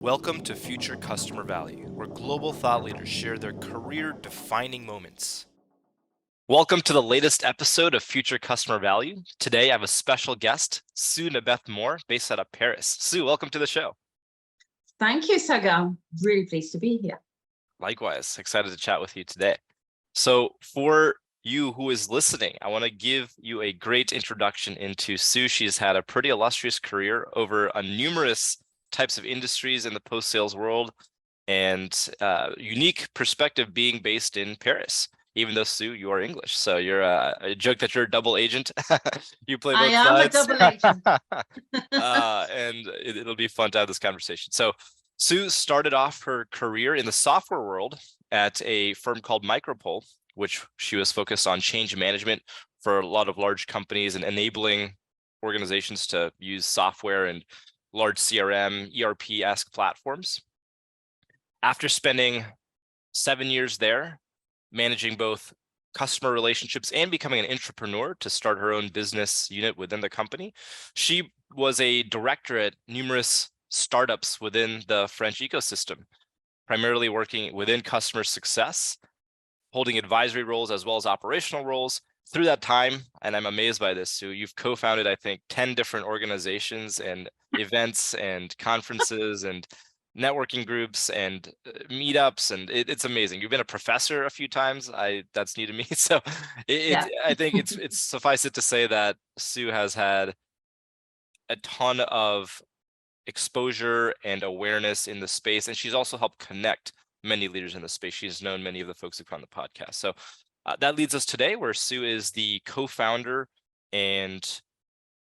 Welcome to Future Customer Value, where global thought leaders share their career-defining moments. Welcome to the latest episode of Future Customer Value. Today, I have a special guest, Nabeth Moore, based out of Paris. Sue, welcome to the show. Thank you, Saga. I'm really pleased to be here. Likewise, excited to chat with you today. So for you who is listening, I want to give you a great introduction into Sue. She's had a pretty illustrious career over numerous types of industries in the post-sales world, and unique perspective being based in Paris, even though Sue, you are English. So you're a joke that you're a double agent. You play both sides. I am a double agent. And it'll be fun to have this conversation. So Sue started off her career in the software world at a firm called Micropole, which she was focused on change management for a lot of large companies and enabling organizations to use software and large CRM, ERP-esque platforms. After spending 7 years there, managing both customer relationships and becoming an entrepreneur to start her own business unit within the company, she was a director at numerous startups within the French ecosystem, primarily working within customer success, holding advisory roles as well as operational roles. Through that time, and I'm amazed by this, Sue, you've co-founded, I think, 10 different organizations and events and conferences and networking groups and meetups, and it's amazing. You've been a professor a few times. That's new to me. So I think it's suffice it to say that Sue has had a ton of exposure and awareness in the space, and she's also helped connect many leaders in the space. She's known many of the folks who come on the podcast. So that leads us today, where Sue is the co-founder and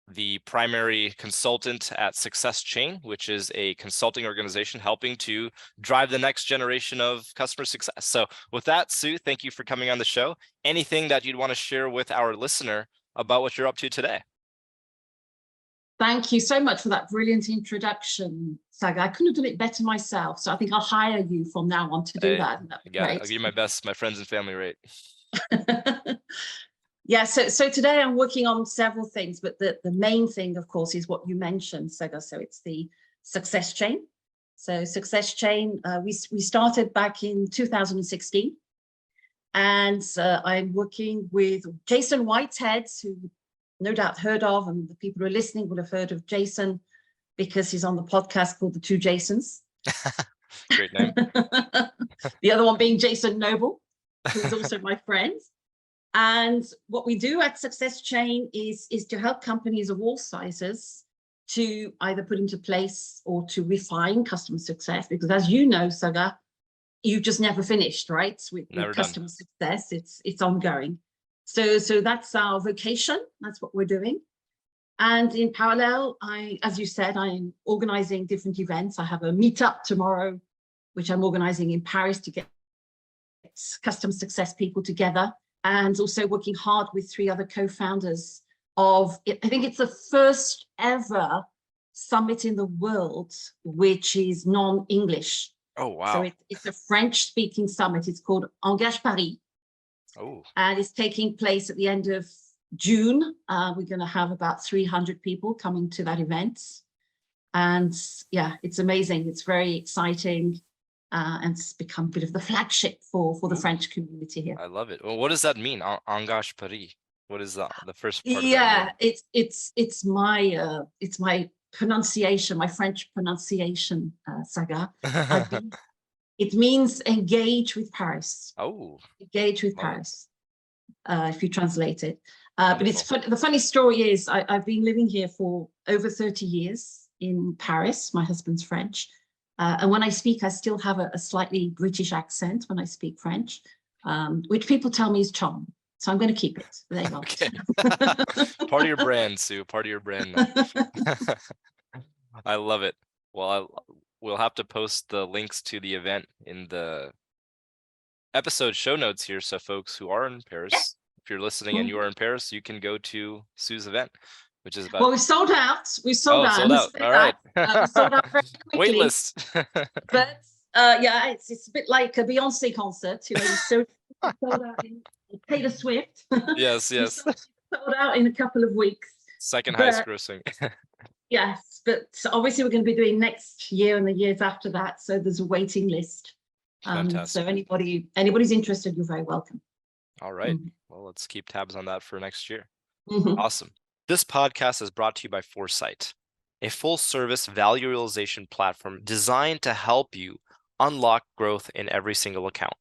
the primary consultant at Success Chain, which is a consulting organization helping to drive the next generation of customer success. So with that, Sue, thank you for coming on the show. Anything that you'd want to share with our listener about what you're up to today? Thank you so much for that brilliant introduction, Saga. I couldn't have done it better myself, so I think I'll hire you from now on to do that. I'll give you my best, my friends and family rate. Yeah, so today I'm working on several things, but the main thing, of course, is what you mentioned, Saga. So it's the Success Chain. So Success Chain, we started back in 2016, and I'm working with Jason Whitehead, who no doubt heard of, and the people who are listening will have heard of Jason because he's on the podcast called The Two Jasons. Great name. The other one being Jason Noble, who is also my friend. And what we do at Success Chain is to help companies of all sizes to either put into place or to refine customer success, because as you know, Saga, you've just never finished, right? With customer success, it's ongoing. So that's our vocation. That's what we're doing. And in parallel, as you said, I'm organizing different events. I have a meetup tomorrow, which I'm organizing in Paris to get customer success people together, and also working hard with 3 other co-founders of, I think it's the first ever summit in the world, which is non-English. Oh, wow. So it's a French-speaking summit. It's called Engage Paris. Oh. And it's taking place at the end of June. We're going to have about 300 people coming to that event. And yeah, it's amazing. It's very exciting. And it's become a bit of the flagship for the French community here. I love it. Well, what does that mean? Engage Paris. What is the first part? Yeah, it's my pronunciation, my French pronunciation, Saga. It means engage with Paris. Oh, engage with Paris, if you translate it. But it's the funny story is I've been living here for over 30 years in Paris. My husband's French. And when I speak, I still have a slightly British accent when I speak French, which people tell me is charm. So I'm going to keep it. There you go. Okay. Part of your brand, Sue. Part of your brand. I love it. Well, we'll have to post the links to the event in the episode show notes here. So folks who are in Paris, if you're listening and you are in Paris, you can go to Sue's event, which is about... Well, we've sold out. We've sold out. Sold out. All right. We sold out very quickly. Wait list. But yeah, it's a bit like a Beyonce concert. You know, so sold out in Taylor Swift. Yes. Sold out in a couple of weeks. Second highest grossing. Yes, but obviously we're going to be doing next year and the years after that. So there's a waiting list. Fantastic. So anybody's interested, you're very welcome. All right. Well, let's keep tabs on that for next year. Mhm. Awesome. This podcast is brought to you by Foresight, a full-service value realization platform designed to help you unlock growth in every single account.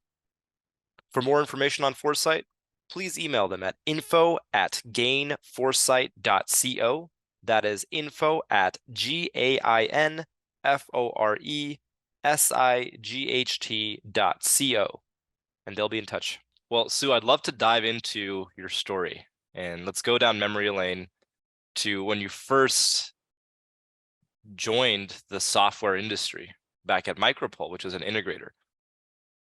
For more information on Foresight, please email them at info@gainforesight.co. That is info@gainforesight.co, and they'll be in touch. Well, Sue, I'd love to dive into your story, and let's go down memory lane to when you first joined the software industry back at Micropole, which was an integrator.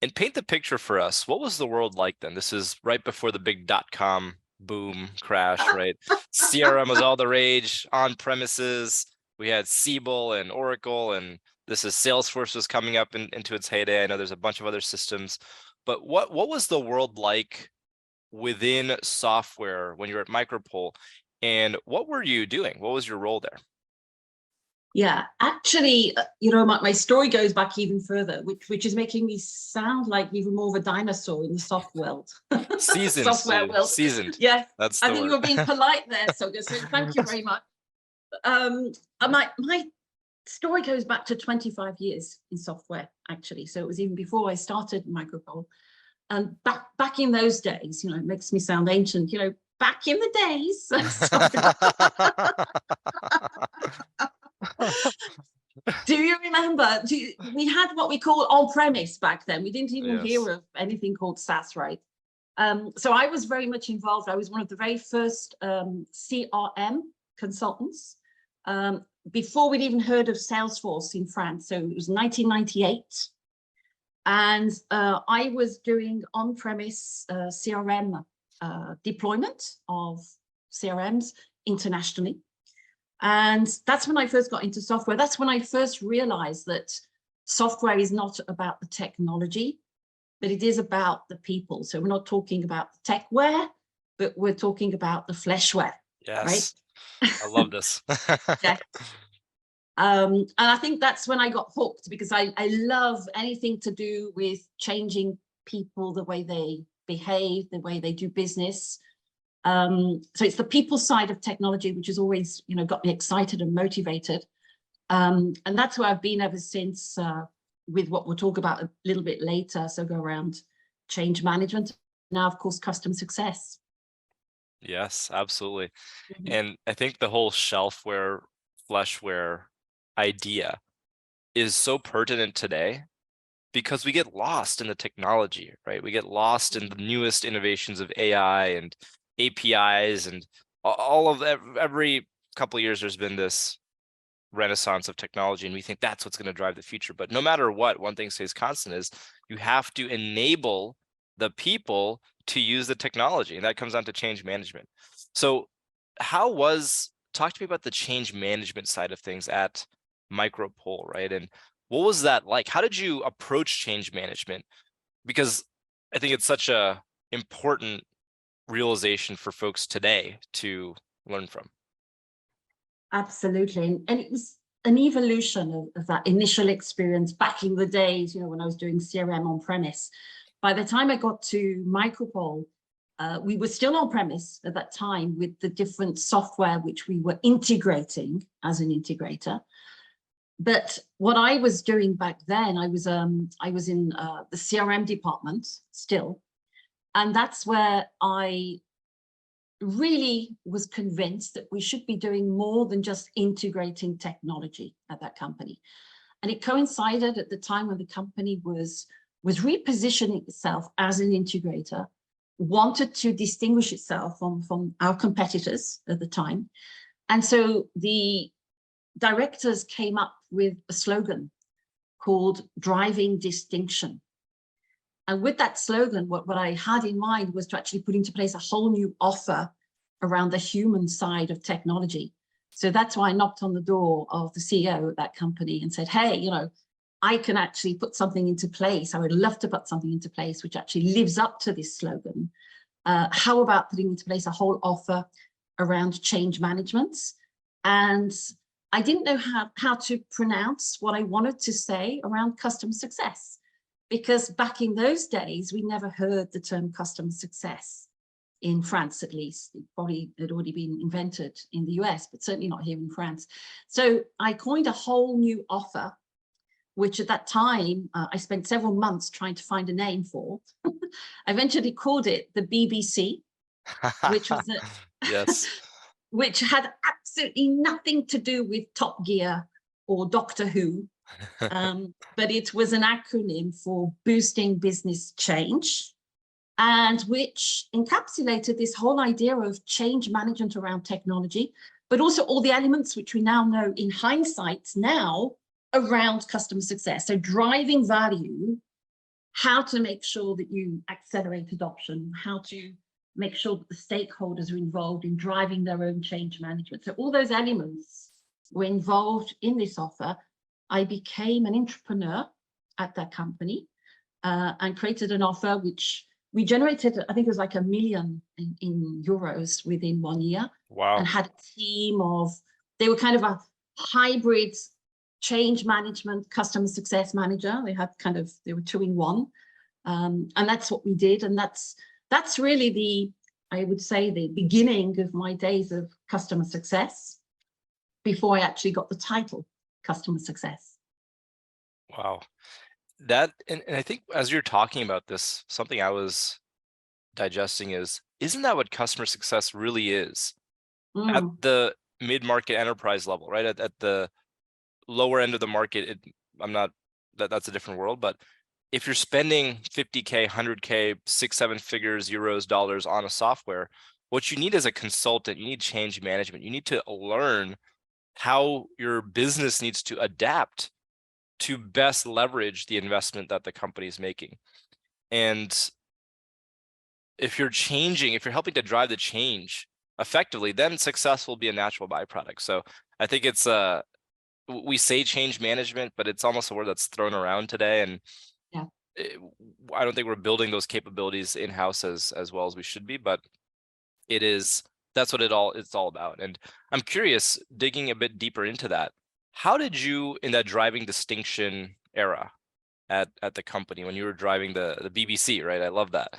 And paint the picture for us. What was the world like then? This is right before the big .com boom crash, right? CRM was all the rage on premises. We had Siebel and Oracle, and this is Salesforce was coming up into its heyday. I know there's a bunch of other systems, but what was the world like within software when you were at Micropole, and what were you doing? What was your role there? Yeah, actually, my story goes back even further, which is making me sound like even more of a dinosaur in the software world. Seasoned. Yes, That's I the think word. you were being polite there, so thank you very much. My story goes back to 25 years in software, actually. So it was even before I started Micropole. And back in those days, it makes me sound ancient, back in the days. Do you remember? We had what we call on-premise back then. We didn't even hear of anything called SaaS, right? So I was very much involved. I was one of the very first CRM consultants before we'd even heard of Salesforce in France. So it was 1998. And I was doing on-premise CRM deployment of CRMs internationally. And that's when I first got into software. That's when I first realized that software is not about the technology, but it is about the people. So we're not talking about the techware, but we're talking about the fleshware. Yes, right? I love this. Yeah. And I think that's when I got hooked, because I love anything to do with changing people, the way they behave, the way they do business. So it's the people side of technology, which has always, got me excited and motivated. And that's where I've been ever since, with what we'll talk about a little bit later. So go around change management. Now, of course, customer success. Yes, absolutely. And I think the whole shelfware, fleshware idea is so pertinent today because we get lost in the technology, right? We get lost in the newest innovations of AI and APIs, and all of every couple of years there's been this renaissance of technology, and we think that's what's going to drive the future. But no matter what, one thing stays constant is you have to enable the people to use the technology, and that comes down to change management. So talk to me about the change management side of things at Micropole, right? And what was that like? How did you approach change management? Because I think it's such a important realization for folks today to learn from. Absolutely. And it was an evolution of that initial experience back in the days, when I was doing CRM on premise. By the time I got to Micropole, we were still on premise at that time with the different software which we were integrating as an integrator. But what I was doing back then, I was in the CRM department still. And that's where I really was convinced that we should be doing more than just integrating technology at that company. And it coincided at the time when the company was repositioning itself as an integrator, wanted to distinguish itself from our competitors at the time. And so the directors came up with a slogan called Driving Distinction. And with that slogan, what I had in mind was to actually put into place a whole new offer around the human side of technology. So that's why I knocked on the door of the CEO of that company and said, hey, I can actually put something into place. I would love to put something into place which actually lives up to this slogan. How about putting into place a whole offer around change management? And I didn't know how to pronounce what I wanted to say around customer success, because back in those days, we never heard the term customer success in France, at least. It probably had already been invented in the US, but certainly not here in France. So I coined a whole new offer, which at that time, I spent several months trying to find a name for. I eventually called it the BBC, which was Yes. which had absolutely nothing to do with Top Gear or Doctor Who, but it was an acronym for boosting business change, and which encapsulated this whole idea of change management around technology, but also all the elements which we now know in hindsight now around customer success. So driving value, how to make sure that you accelerate adoption, how to make sure that the stakeholders are involved in driving their own change management. So all those elements were involved in this offer. I became an entrepreneur at that company and created an offer which we generated, I think it was like 1 million in euros within 1 year. Wow. And had a team of, they were kind of a hybrid change management, customer success manager. They were 2 in 1. And that's what we did. And that's really I would say, the beginning of my days of customer success before I actually got the title customer success. Wow. That, and I think as you're talking about this, something I was digesting isn't that what customer success really is? At the mid-market enterprise level, right? At the lower end of the market, that's a different world. But if you're spending 50K, 100K, 6-7 figures, euros, dollars on a software, what you need as a consultant, you need change management. You need to learn how your business needs to adapt to best leverage the investment that the company is making. And if you're helping to drive the change effectively, then success will be a natural byproduct. So I think it's we say change management, but it's almost a word that's thrown around today. And yeah, I don't think we're building those capabilities in-house as well as we should be, but that's what it's all about. And I'm curious, digging a bit deeper into that, how did you, in that driving distinction era at the company, when you were driving the BBC, right? I love that.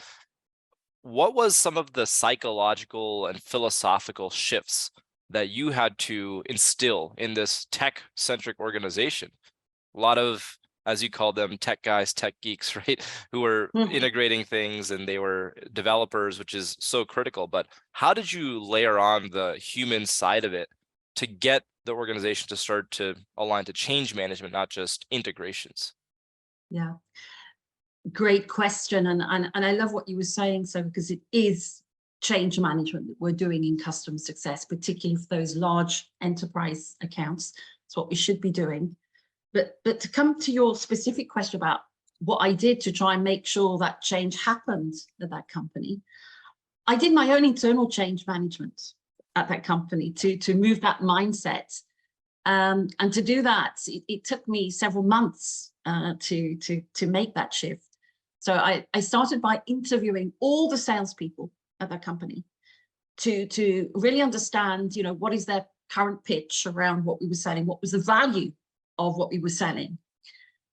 What was some of the psychological and philosophical shifts that you had to instill in this tech-centric organization? A lot of, as you call them, tech guys, tech geeks, right? Who were integrating things, and they were developers, which is so critical. But how did you layer on the human side of it to get the organization to start to align to change management, not just integrations? Yeah, great question. And I love what you were saying, so because it is change management that we're doing in customer success, particularly for those large enterprise accounts. It's what we should be doing. But to come to your specific question about what I did to try and make sure that change happened at that company, I did my own internal change management at that company to move that mindset. And to do that, it took me several months to make that shift. So I started by interviewing all the salespeople at that company to really understand, what is their current pitch around what we were selling, what was the value of what we were selling,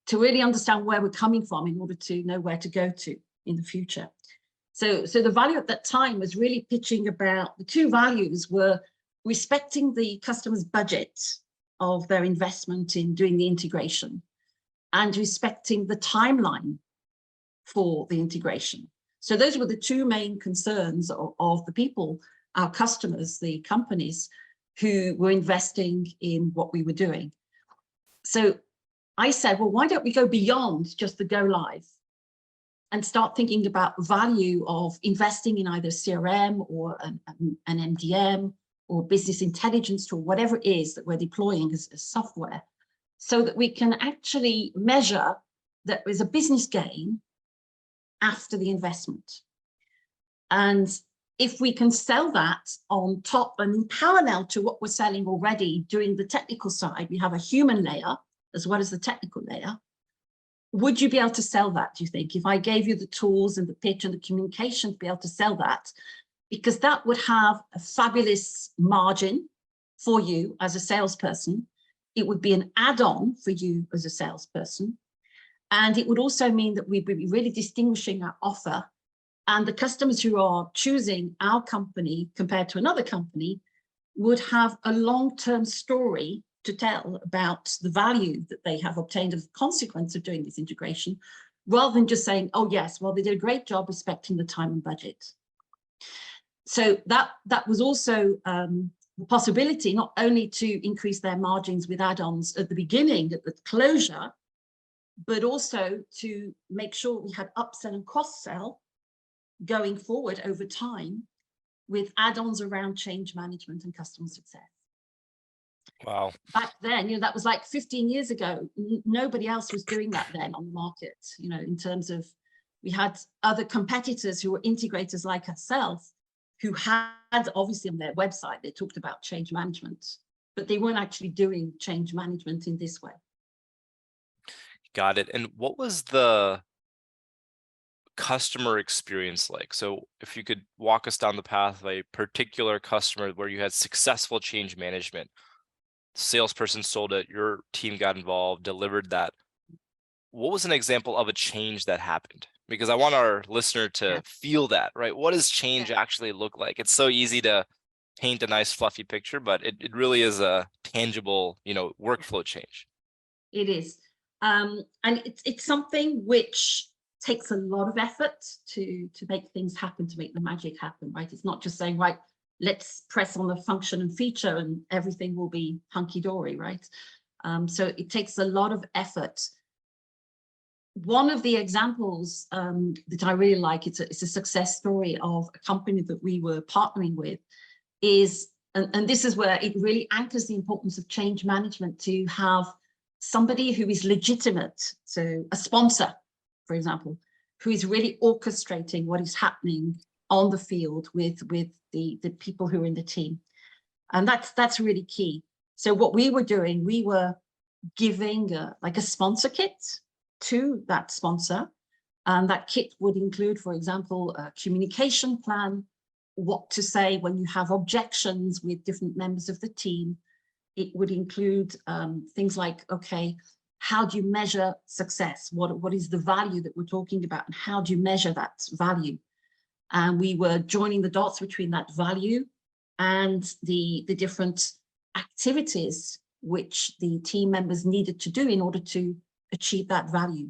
to really understand where we're coming from in order to know where to go to in the future. So the value at that time was really pitching about, the 2 values were respecting the customer's budget of their investment in doing the integration and respecting the timeline for the integration. So those were the 2 main concerns of the people, our customers, the companies who were investing in what we were doing. So I said, well, why don't we go beyond just the go live and start thinking about value of investing in either CRM or an MDM or business intelligence tool, whatever it is that we're deploying as software, so that we can actually measure that there's a business gain after the investment. And if we can sell that on top and in parallel to what we're selling already, doing the technical side, we have a human layer as well as the technical layer. Would you be able to sell that, do you think, if I gave you the tools and the pitch and the communication to be able to sell that? Because that would have a fabulous margin, for you as a salesperson. It would be an add-on for you as a salesperson. And it would also mean that we'd be really distinguishing our offer, and the customers who are choosing our company compared to another company would have a long-term story to tell about the value that they have obtained as a consequence of doing this integration, rather than just saying, oh yes, well, they did a great job respecting the time and budget. So that was also the possibility not only to increase their margins with add-ons at the beginning, at the closure, but also to make sure we had upsell and cross-sell going forward over time with add-ons around change management and customer success. Wow. Back then, that was like 15 years ago. Nobody else was doing that then on the market, in terms of, we had other competitors who were integrators like ourselves, who had obviously on their website, they talked about change management, but they weren't actually doing change management in this way. Got it. And what was the customer experience like? So if you could walk us down the path of a particular customer where you had successful change management, salesperson sold it, your team got involved, delivered that. What was an example of a change that happened? Because I want our listener to feel that, right? What does change actually look like? It's so easy to paint a nice fluffy picture, but it really is a tangible, workflow change. It is. And it's something which takes a lot of effort to make things happen, to make the magic happen, right? It's not just saying, right, let's press on the function and feature and everything will be hunky-dory, right? So it takes a lot of effort. One of the examples that I really like, it's a success story of a company that we were partnering with, is, and this is where it really anchors the importance of change management, to have somebody who is legitimate, so a sponsor, for example, who is really orchestrating what is happening on the field with the people who are in the team. And that's really key. So what we were doing, we were giving like a sponsor kit to that sponsor. And that kit would include, for example, a communication plan, what to say when you have objections with different members of the team. It would include things like, okay, how do you measure success? What is the value that we're talking about, and how do you measure that value? And we were joining the dots between that value and the different activities which the team members needed to do in order to achieve that value.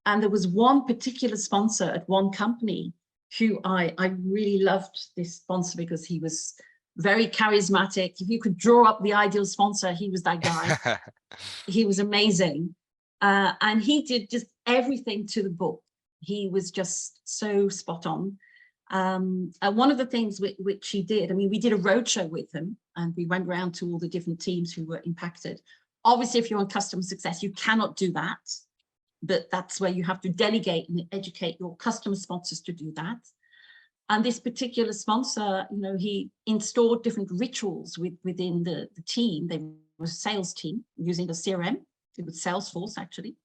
And there was one particular sponsor at one company who I really loved, this sponsor, because he was very charismatic. If you could draw up the ideal sponsor, he was that guy. He was amazing. And he did just everything to the book. He was just so spot on. And one of the things which he did, I mean, we did a roadshow with him and we went around to all the different teams who were impacted. Obviously, if you're on customer success, you cannot do that, but that's where you have to delegate and educate your customer sponsors to do that. And this particular sponsor, he installed different rituals within the team. They were a sales team using the CRM. It was Salesforce, actually.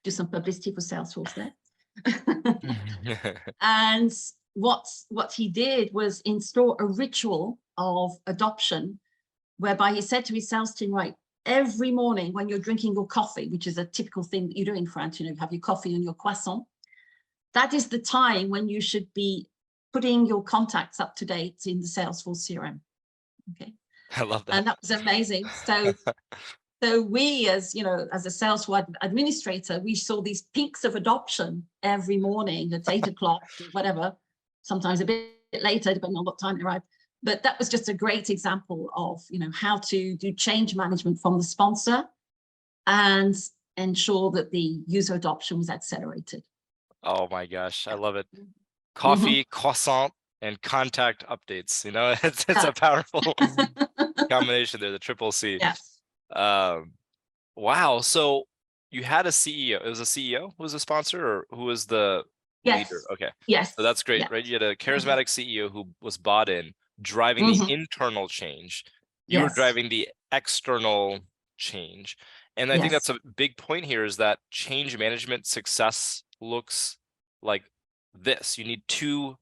Do some publicity for Salesforce there. And what he did was install a ritual of adoption, whereby he said to his sales team, right, every morning when you're drinking your coffee, which is a typical thing that you do in France, you have your coffee and your croissant, that is the time when you should be putting your contacts up to date in the Salesforce CRM. Okay. I love that. And that was amazing. So we, as as a Salesforce administrator, we saw these peaks of adoption every morning at 8 o'clock, whatever, sometimes a bit later, depending on what time they arrived. But that was just a great example of, how to do change management from the sponsor and ensure that the user adoption was accelerated. Oh my gosh, I love it. Coffee, croissant, and contact updates. It's a powerful combination there, the triple C. Yes. Wow. So you had a CEO. It was a CEO who was a sponsor, or who was the leader? Okay. Yes. So that's great, right? You had a charismatic CEO who was bought in, driving the internal change. You were driving the external change. And I think that's a big point here, is that change management success looks like this. You need two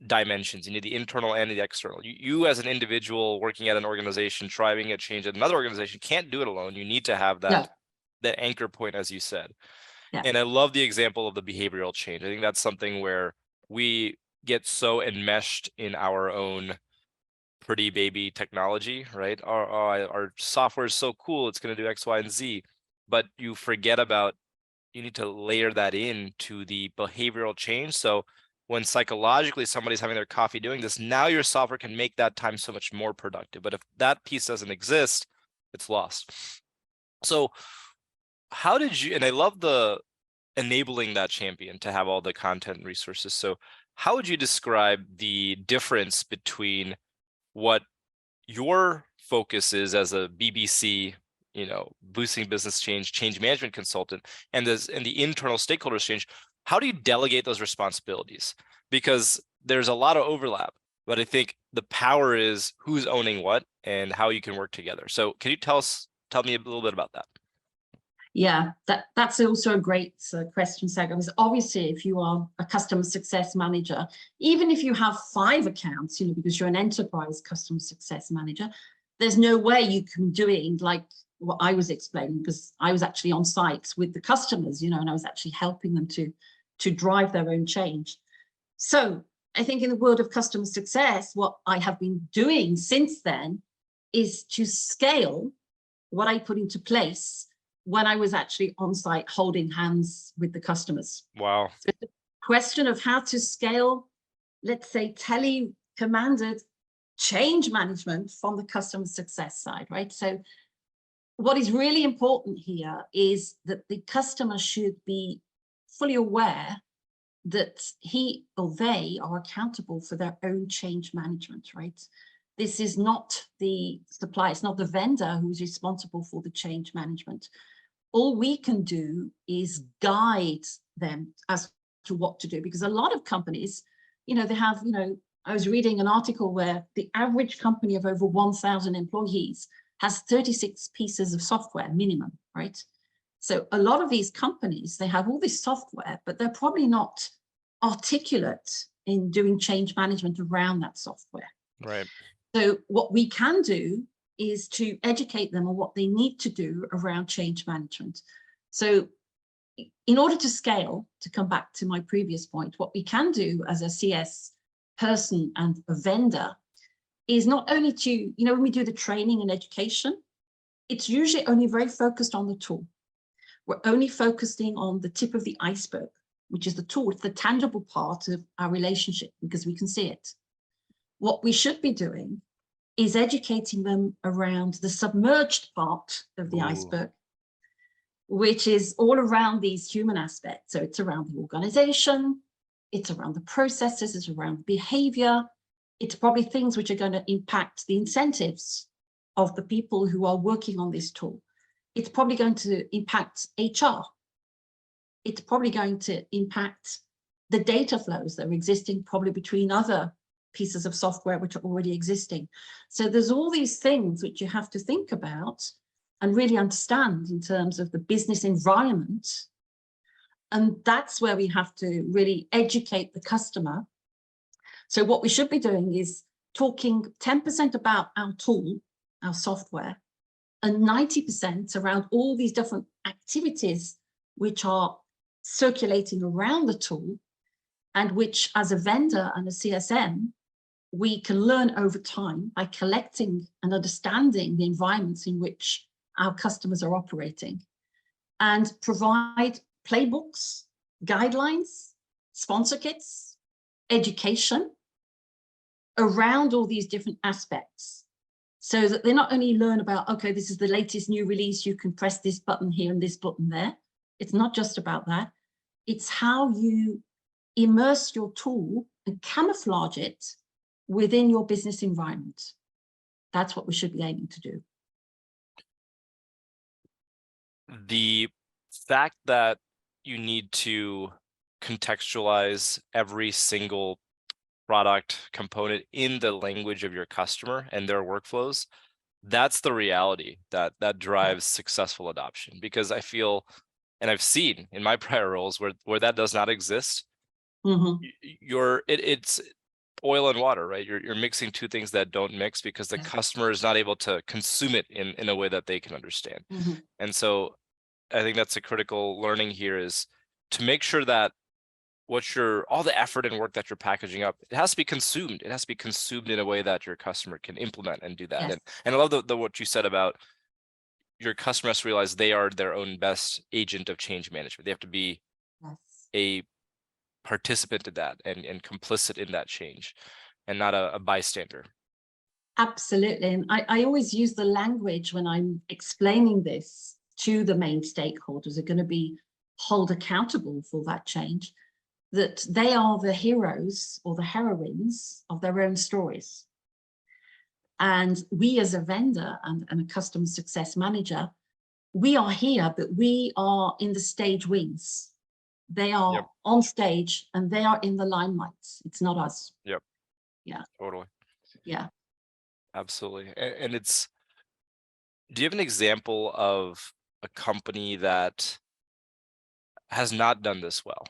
dimensions. You need the internal and the external. You as an individual working at an organization, driving a change at another organization, can't do it alone. You need to have that anchor point, as you said. Yeah. And I love the example of the behavioral change. I think that's something where we get so enmeshed in our own pretty baby technology, right? Our software is so cool, it's going to do X, Y, and Z, but you forget about, you need to layer that into the behavioral change. So when psychologically somebody's having their coffee doing this, now your software can make that time so much more productive. But if that piece doesn't exist, it's lost. So how did you, and I love the enabling that champion to have all the content and resources. So how would you describe the difference between what your focus is as a BBC, boosting business change management consultant, and the internal stakeholders change? How do you delegate those responsibilities? Because there's a lot of overlap, but I think the power is who's owning what and how you can work together. So can you tell me a little bit about that? Yeah, that's also a great question, Saga. Because obviously, if you are a customer success manager, even if you have 5 accounts, because you're an enterprise customer success manager, there's no way you can do it like what I was explaining, because I was actually on site with the customers, and I was actually helping them to drive their own change. So I think in the world of customer success, what I have been doing since then is to scale what I put into place when I was actually on site holding hands with the customers. Wow. So the question of how to scale, let's say, tele-commanded change management from the customer success side, right? So what is really important here is that the customer should be fully aware that he or they are accountable for their own change management, right? This is not the supplier, it's not the vendor who's responsible for the change management. All we can do is guide them as to what to do, because a lot of companies, they have, I was reading an article where the average company of over 1,000 employees has 36 pieces of software minimum, right? So a lot of these companies, they have all this software, but they're probably not articulate in doing change management around that software. Right. So what we can do is to educate them on what they need to do around change management. So in order to scale, to come back to my previous point, what we can do as a CS person and a vendor is not only to, when we do the training and education, it's usually only very focused on the tool. We're only focusing on the tip of the iceberg, which is the tool. It's the tangible part of our relationship because we can see it. What we should be doing is educating them around the submerged part of the iceberg, which is all around these human aspects. So it's around the organization, it's around the processes, it's around behavior. It's probably things which are going to impact the incentives of the people who are working on this tool. It's probably going to impact HR. It's probably going to impact the data flows that are existing probably between other pieces of software which are already existing. So there's all these things which you have to think about and really understand in terms of the business environment. And that's where we have to really educate the customer. So what we should be doing is talking 10% about our tool, our software, and 90% around all these different activities which are circulating around the tool, and which as a vendor and a CSM, we can learn over time by collecting and understanding the environments in which our customers are operating, and provide playbooks, guidelines, sponsor kits, education around all these different aspects, so that they not only learn about, okay, this is the latest new release, you can press this button here and this button there. It's not just about that. It's how you immerse your tool and camouflage it within your business environment. That's what we should be aiming to do. The fact that you need to contextualize every single product component in the language of your customer and their workflows, that's the reality that drives successful adoption. Because I feel, and I've seen in my prior roles where that does not exist, it's oil and water, right? You're mixing two things that don't mix because the Yes. customer is not able to consume it in a way that they can understand. Mhm. And so I think that's a critical learning here, is to make sure that all the effort and work that you're packaging up, it has to be consumed. It has to be consumed in a way that your customer can implement and do that. Yes. And I love the what you said about your customer has to realize they are their own best agent of change management. They have to be Yes. a participant in that and complicit in that change, and not a bystander. Absolutely. And I always use the language when I'm explaining this to the main stakeholders who are going to be held accountable for that change, that they are the heroes or the heroines of their own stories. And we as a vendor and a customer success manager, we are here, but we are in the stage wings. They are Yep. on stage and they are in the limelight. It's not us. Yep. Yeah. Totally. Yeah. Absolutely. And it's, do you have an example of a company that has not done this well?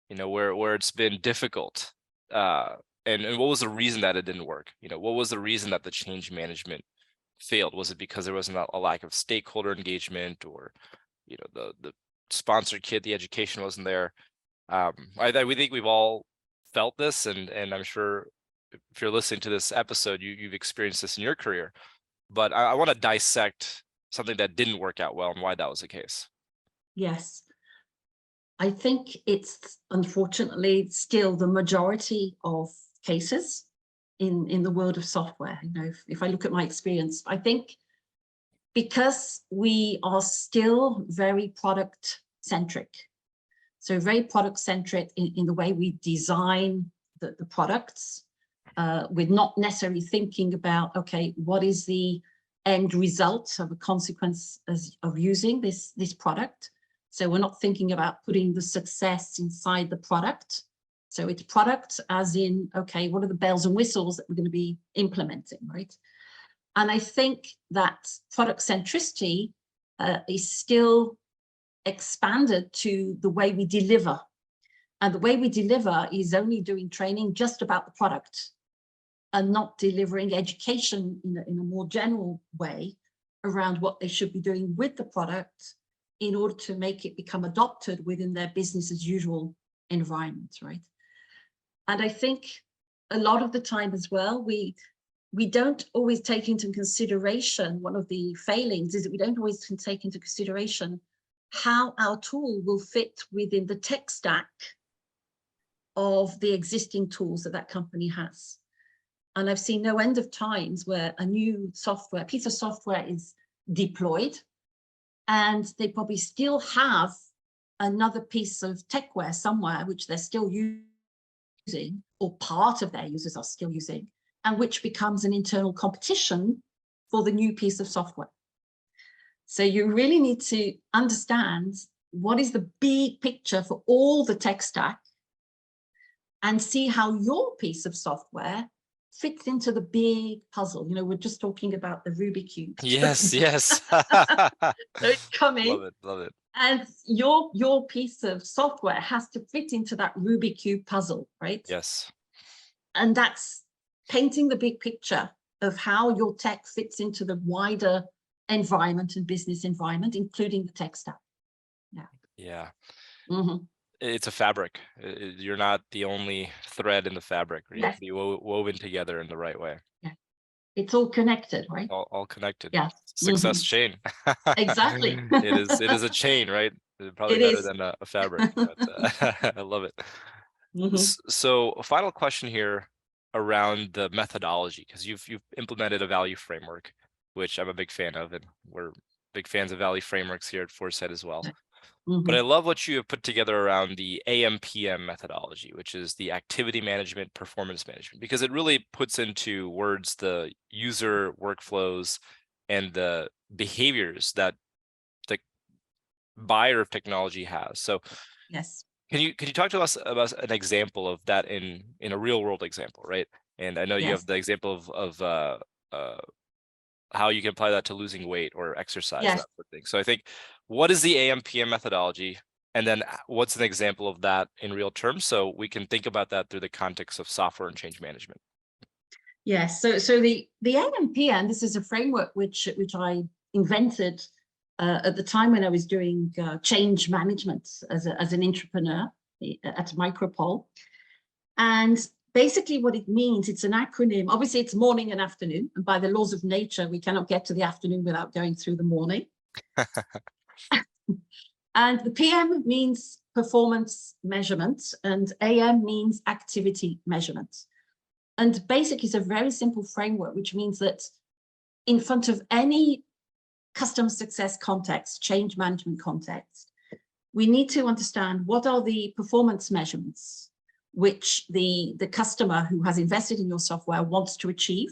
You know, where it's been difficult, and what was the reason that it didn't work? You know, what was the reason that the change management failed? Was it because there wasn't a lack of stakeholder engagement, or, you know, the sponsor kit, the education wasn't there? We think we've all felt this, and I'm sure if you're listening to this episode, you've experienced this in your career. But I want to dissect something that didn't work out well and why that was the case. Yes. I think it's unfortunately still the majority of cases in the world of software. You know, if I look at my experience, I think because we are still very product centric, so very product centric in the way we design the products. We're not necessarily thinking about, okay, what is the end result of a consequence of using this product? So we're not thinking about putting the success inside the product. So it's product as in, okay, what are the bells and whistles that we're going to be implementing, right? And I think that product centricity is still expanded to the way we deliver. And the way we deliver is only doing training just about the product and not delivering education in a more general way around what they should be doing with the product in order to make it become adopted within their business as usual environment, right? And I think a lot of the time as well, we don't always take into consideration, one of the failings is that we don't always take into consideration how our tool will fit within the tech stack of the existing tools that company has. And I've seen no end of times where a new piece of software is deployed, and they probably still have another piece of techware somewhere which they're still using, or part of their users are still using, and which becomes an internal competition for the new piece of software. So you really need to understand what is the big picture for all the tech stack and see how your piece of software fits into the big puzzle. You know, we're just talking about the Rubik's Cube. Yes, yes. So it's coming. Love it, love it. And your piece of software has to fit into that Rubik's Cube puzzle, right? Yes. And that's painting the big picture of how your tech fits into the wider environment and business environment, including the tech stack. Yeah. Yeah. Mm-hmm. It's a fabric. You're not the only thread in the fabric. You have to be woven together in the right way. Yeah. It's all connected, right? All connected. Yeah. Success chain. Exactly. It is a chain, right? Probably It better is. than a fabric. But, I love it. Mm-hmm. So a final question here around the methodology, because you've implemented a value framework, which I'm a big fan of, and we're big fans of value frameworks here at Foresight as well. Mm-hmm. But I love what you have put together around the AMPM methodology, which is the activity management, performance management, because it really puts into words the user workflows and the behaviors that the buyer of technology has. So Yes. can you talk to us about an example of that in a real world example, right? And I know you have the example of how you can apply that to losing weight or exercise, that sort of thing. So I think, what is the AMPM methodology? And then what's an example of that in real terms? So we can think about that through the context of software and change management. Yes. So the AMPM, this is a framework which I invented at the time when I was doing change management as an entrepreneur at Micropole. And basically what it means, it's an acronym. Obviously, it's morning and afternoon. And by the laws of nature, we cannot get to the afternoon without going through the morning. And the PM means performance measurement, and AM means activity measurement. And basically, it's a very simple framework, which means that in front of any customer success context, change management context, we need to understand what are the performance measurements which the customer who has invested in your software wants to achieve.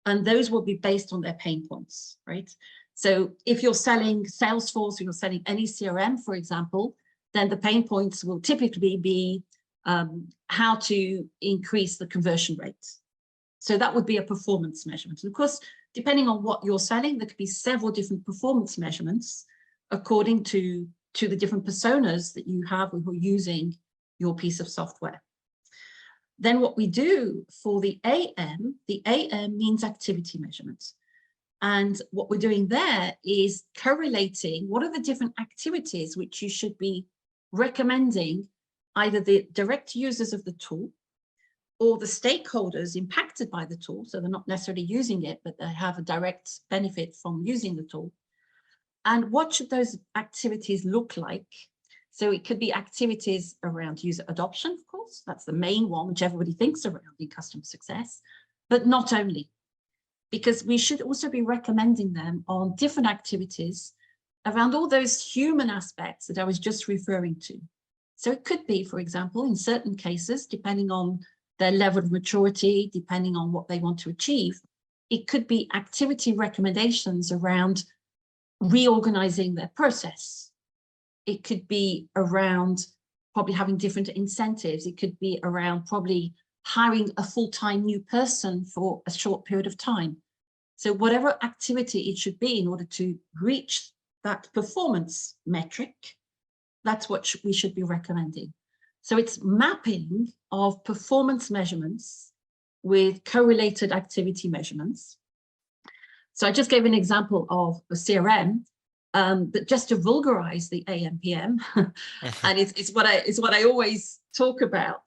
And those will be based on their pain points, right? So if you're selling Salesforce or you're selling any CRM, for example, then the pain points will typically be how to increase the conversion rate. So that would be a performance measurement. And of course, depending on what you're selling, there could be several different performance measurements according to the different personas that you have who are using your piece of software. Then what we do for the AM means activity measurement. And what we're doing there is correlating what are the different activities which you should be recommending either the direct users of the tool or the stakeholders impacted by the tool. So they're not necessarily using it, but they have a direct benefit from using the tool. And what should those activities look like? So it could be activities around user adoption, of course. That's the main one, which everybody thinks around in customer success, but not only. Because we should also be recommending them on different activities around all those human aspects that I was just referring to. So it could be, for example, in certain cases, depending on their level of maturity, depending on what they want to achieve, it could be activity recommendations around reorganizing their process. It could be around probably having different incentives. It could be around probably hiring a full-time new person for a short period of time. So whatever activity it should be in order to reach that performance metric, that's what we should be recommending. So it's mapping of performance measurements with correlated activity measurements. So I just gave an example of a CRM, but just to vulgarize the AMPM, and it's what I always talk about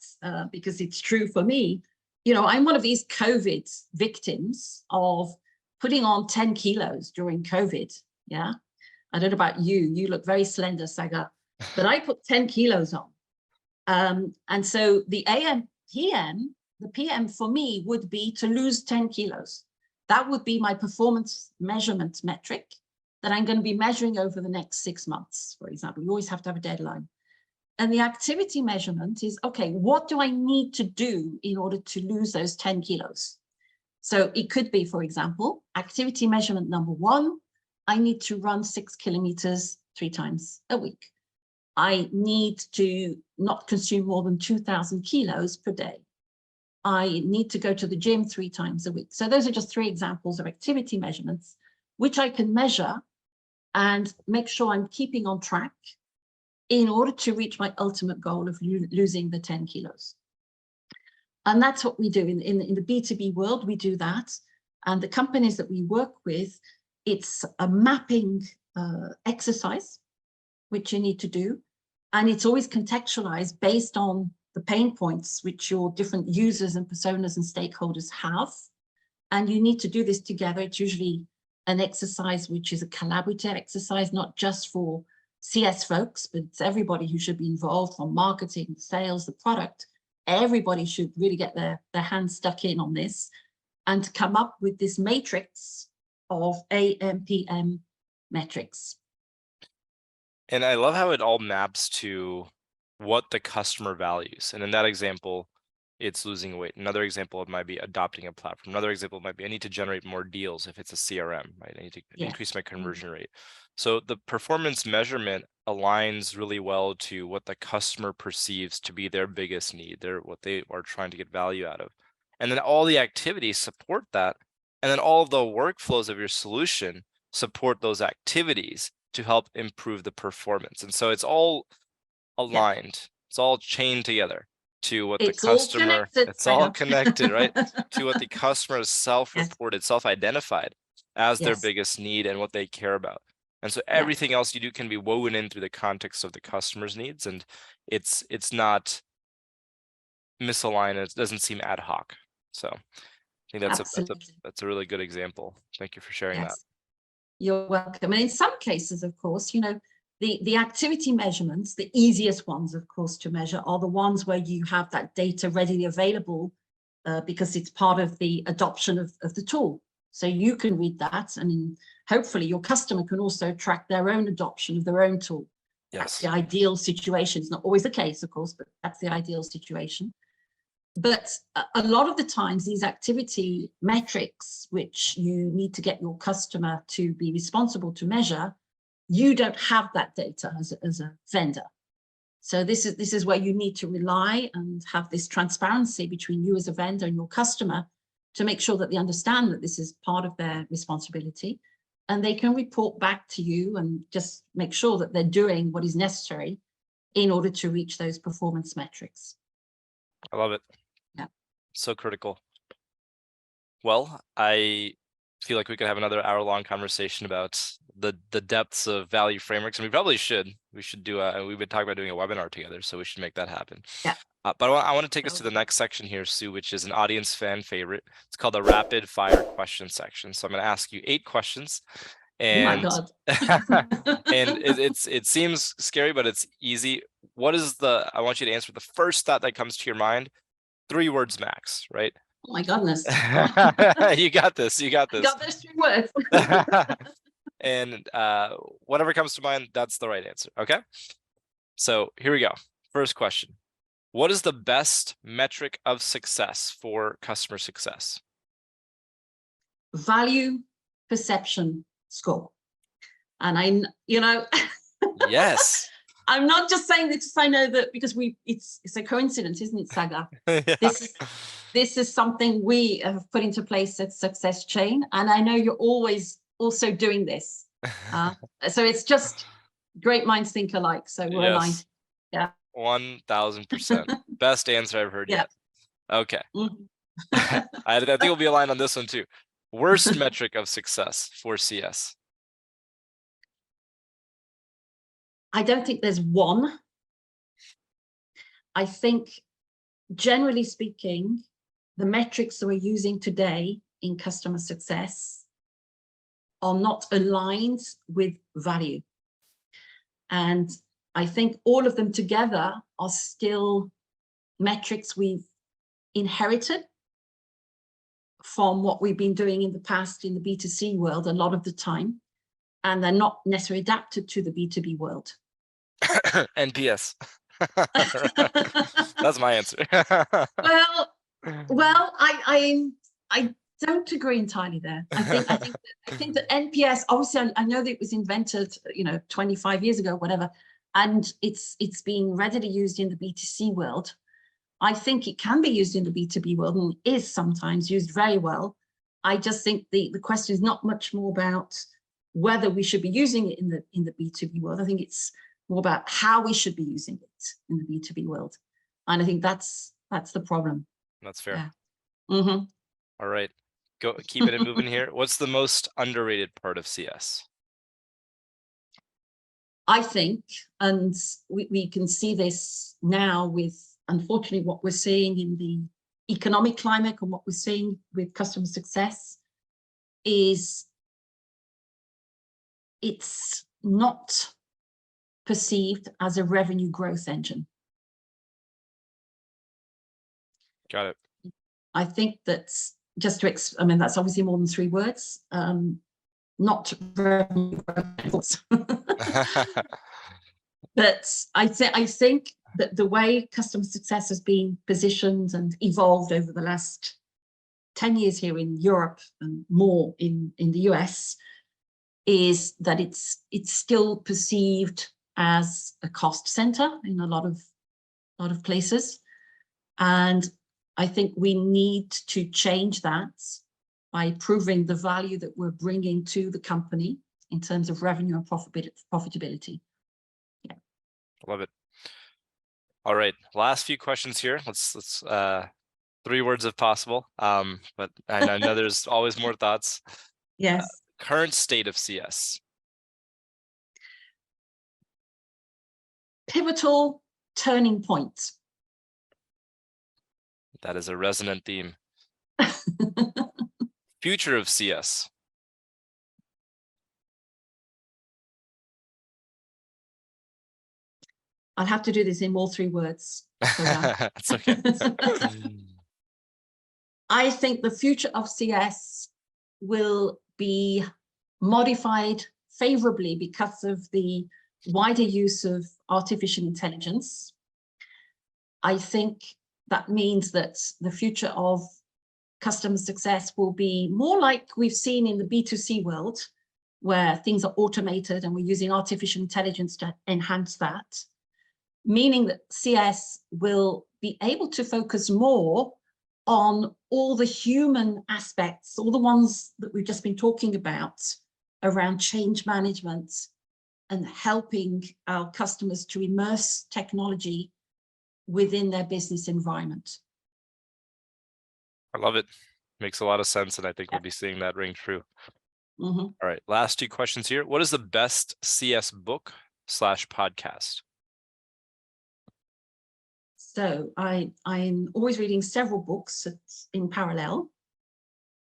because it's true for me. You know, I'm one of these COVID victims of putting on 10 kilos during COVID. Yeah, I don't know about you. You look very slender, Saga, but I put 10 kilos on. And so the the PM for me would be to lose 10 kilos. That would be my performance measurement metric that I'm going to be measuring over the next 6 months, for example. You always have to have a deadline. And the activity measurement is, okay, what do I need to do in order to lose those 10 kilos? So it could be, for example, activity measurement number 1, I need to run 6 kilometers 3 times a week. I need to not consume more than 2,000 kilos per day. I need to go to the gym 3 times a week. So those are just 3 examples of activity measurements, which I can measure and make sure I'm keeping on track in order to reach my ultimate goal of losing the 10 kilos. And that's what we do in the B2B world, we do that. And the companies that we work with, it's a mapping exercise, which you need to do. And it's always contextualized based on the pain points which your different users and personas and stakeholders have. And you need to do this together. It's usually an exercise which is a collaborative exercise, not just for CS folks, but it's everybody who should be involved, from marketing, sales, the product. Everybody should really get their hands stuck in on this and come up with this matrix of AMPM metrics. And I love how it all maps to what the customer values. And in that example, it's losing weight. Another example, it might be adopting a platform. Another example might be, I need to generate more deals if it's a CRM, right? I need to increase my conversion rate. So the performance measurement aligns really well to what the customer perceives to be their biggest need, what they are trying to get value out of. And then all the activities support that. And then all of the workflows of your solution support those activities to help improve the performance. And so it's all aligned. It's all chained together to what It's the all customer, connected, it's all Saga. connected, right? To what the customer is self-reported, self-identified as their Yes. biggest need and what they care about. And so Yeah. everything else you do can be woven in through the context of the customer's needs, and it's not misaligned. It doesn't seem ad hoc. So I think Absolutely. that's a really good example. Thank you for sharing that. Yes. You're welcome. And in some cases, of course, you know, the activity measurements, the easiest ones, of course, to measure are the ones where you have that data readily available because it's part of the adoption of the tool. So you can read that, and hopefully your customer can also track their own adoption of their own tool. That's the ideal situation. It's not always the case, of course, but that's the ideal situation. But a lot of the times, these activity metrics, which you need to get your customer to be responsible to measure, you don't have that data as a vendor. So this is where you need to rely and have this transparency between you as a vendor and your customer to make sure that they understand that this is part of their responsibility, and they can report back to you and just make sure that they're doing what is necessary in order to reach those performance metrics. I love it. Yeah. So critical. Well, I feel like we could have another hour-long conversation about the depths of value frameworks, and we probably should. We should do we've been talking about doing a webinar together, so we should make that happen. Yeah. But I want to take us to the next section here, Sue, which is an audience fan favorite. It's called the rapid fire question section. So I'm going to ask you 8 questions. And, oh my God. and it seems scary, but it's easy. I want you to answer the first thought that comes to your mind, 3 words max, right? Oh my goodness. You got this. You got this. I got those 3 words. And whatever comes to mind, that's the right answer. Okay. So here we go. First question. What is the best metric of success for customer success? Value perception score. And Yes. I'm not just saying this because I know that because it's a coincidence, isn't it, Saga? Yeah. This is something we have put into place at Success Chain, and I know you're always also doing this. So it's just great minds think alike. So we're aligned. Yeah. 1000%. Best answer I've heard yet. Okay. Mm-hmm. I think we'll be aligned on this one too. Worst metric of success for CS? I don't think there's one. I think, generally speaking, the metrics that we're using today in customer success are not aligned with value. And I think all of them together are still metrics we've inherited from what we've been doing in the past in the B2C world a lot of the time, and they're not necessarily adapted to the B2B world. NPS. That's my answer. well, I don't agree entirely there. I think that NPS, obviously, I know that it was invented, 25 years ago, whatever, and it's been readily used in the B2C world. I think it can be used in the B2B world and is sometimes used very well. I just think the question is not much more about whether we should be using it in the B2B world. I think it's more about how we should be using it in the B2B world. And I think that's the problem. That's fair. Yeah. Mm-hmm. All right. Keep it moving here. What's the most underrated part of CS? I think, and we can see this now with, unfortunately, what we're seeing in the economic climate and what we're seeing with customer success is it's not perceived as a revenue growth engine. Got it. I think that's just that's obviously more than 3 words. Not revenue growth. But I think that the way customer success has been positioned and evolved over the last 10 years here in Europe and more in the US is that it's still perceived as a cost center in a lot of places. And I think we need to change that by proving the value that we're bringing to the company in terms of revenue and profitability. Yeah. Love it. All right, last few questions here. Let's 3 words if possible. But I know there's always more thoughts. Yes. Current state of CS. Pivotal turning point. That is a resonant theme. Future of CS. I'll have to do this in all 3 words. That's okay. I think the future of CS will be modified favorably because of the wider use of artificial intelligence. I think that means that the future of customer success will be more like we've seen in the B2C world, where things are automated and we're using artificial intelligence to enhance that, meaning that CS will be able to focus more on all the human aspects, all the ones that we've just been talking about around change management and helping our customers to immerse technology within their business environment. I love it. Makes a lot of sense, and I think we'll be seeing that ring true. All right, last 2 questions here. What is the best CS book / podcast? So I'm always reading several books in parallel,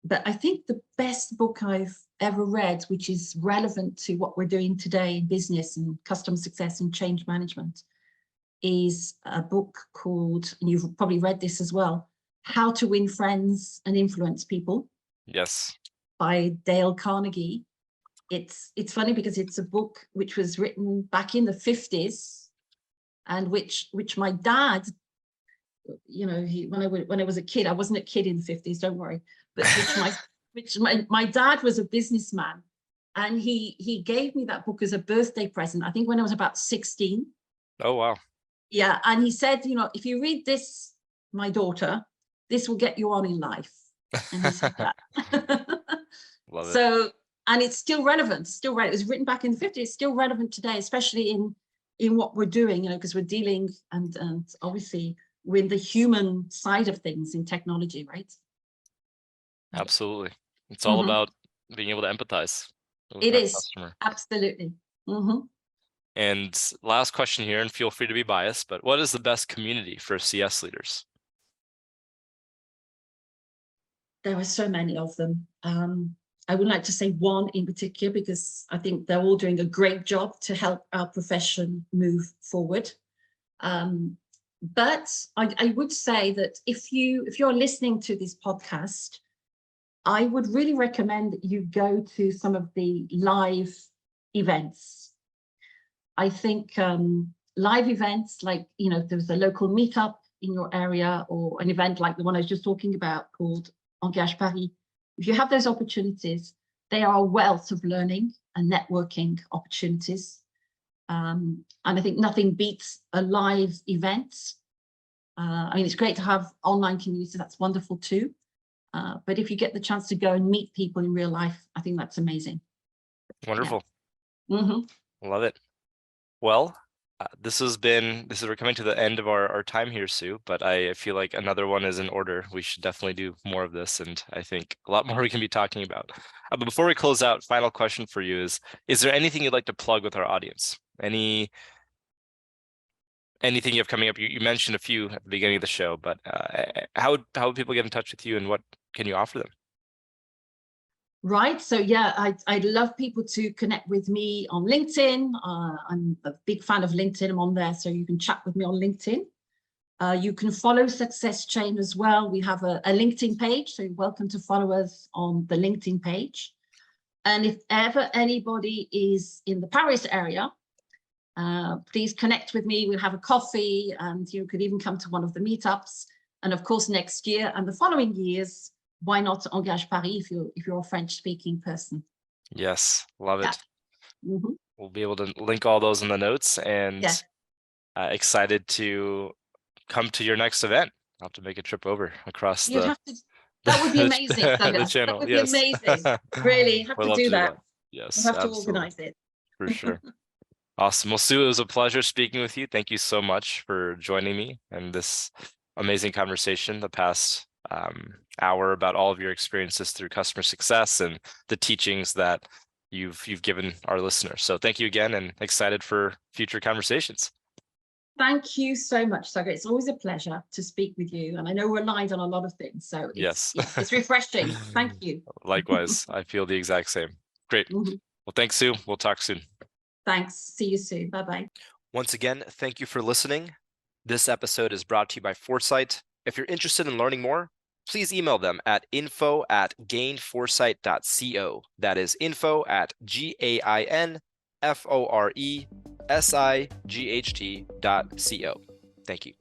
but I think the best book I've ever read, which is relevant to what we're doing today in business and customer success and change management, is a book called, and you've probably read this as well, How to Win Friends and Influence People. Yes. By Dale Carnegie. It's funny because it's a book which was written back in the 50s, and which my dad, you know, when I was a kid, I wasn't a kid in the 50s, don't worry, but my dad was a businessman, and he gave me that book as a birthday present, I think when I was about 16. Oh, wow. Yeah, and he said, you know, if you read this, my daughter, this will get you on in life. And he said that. Love it. So, and it's still relevant, It was written back in the 50s, it's still relevant today, especially in what we're doing, you know, because we're dealing and obviously with the human side of things in technology, right? Absolutely. It's all about being able to empathize with it our is customer. Absolutely. And last question here, and feel free to be biased, but what is the best community for CS leaders? There are so many of them. I would like to say one in particular, because I think they're all doing a great job to help our profession move forward. But I would say that if you're listening to this podcast, I would really recommend that you go to some of the live events. I think live events, like, you know, there's a local meetup in your area, or an event like the one I was just talking about called Engage Paris. If you have those opportunities, they are a wealth of learning and networking opportunities. And I think nothing beats a live event. I mean, it's great to have online communities, that's wonderful too. But if you get the chance to go and meet people in real life, I think that's amazing. Wonderful. Yeah. Love it. Well, we're coming to the end of our time here, Sue, but I feel like another one is in order. We should definitely do more of this, and I think a lot more we can be talking about. But before we close out, final question for you is there anything you'd like to plug with our audience? Anything you have coming up? You mentioned a few at the beginning of the show, but how would people get in touch with you, and what can you offer them? Right. So yeah, I'd love people to connect with me on LinkedIn. I'm a big fan of LinkedIn. I'm on there, so you can chat with me on LinkedIn. You can follow Success Chain as well. We have a LinkedIn page, so you're welcome to follow us on the LinkedIn page. And if ever anybody is in the Paris area, please connect with me. We'll have a coffee, and you could even come to one of the meetups. And of course, next year and the following years, why not Engage Paris if you're a French-speaking person? Yes, love it. Yeah. We'll be able to link all those in the notes, and excited to come to your next event. I'll have to make a trip over across that would be amazing. the channel. That would be amazing. Really, have to do that. Yes, we'll have to organize it. For sure. Awesome. Well, Sue, it was a pleasure speaking with you. Thank you so much for joining me in this amazing conversation the past hour about all of your experiences through customer success and the teachings that you've given our listeners. So thank you again, and excited for future conversations. Thank you so much, Sagar. It's always a pleasure to speak with you. And I know we're aligned on a lot of things. So Yes. it's refreshing. Thank you. Likewise, I feel the exact same. Great. Mhm. Well, thanks, Sue. We'll talk soon. Thanks. See you soon. Bye-bye. Once again, thank you for listening. This episode is brought to you by Foresight. If you're interested in learning more, please email them at info@gainforesight.co. That is info@gainforesight.co. Thank you.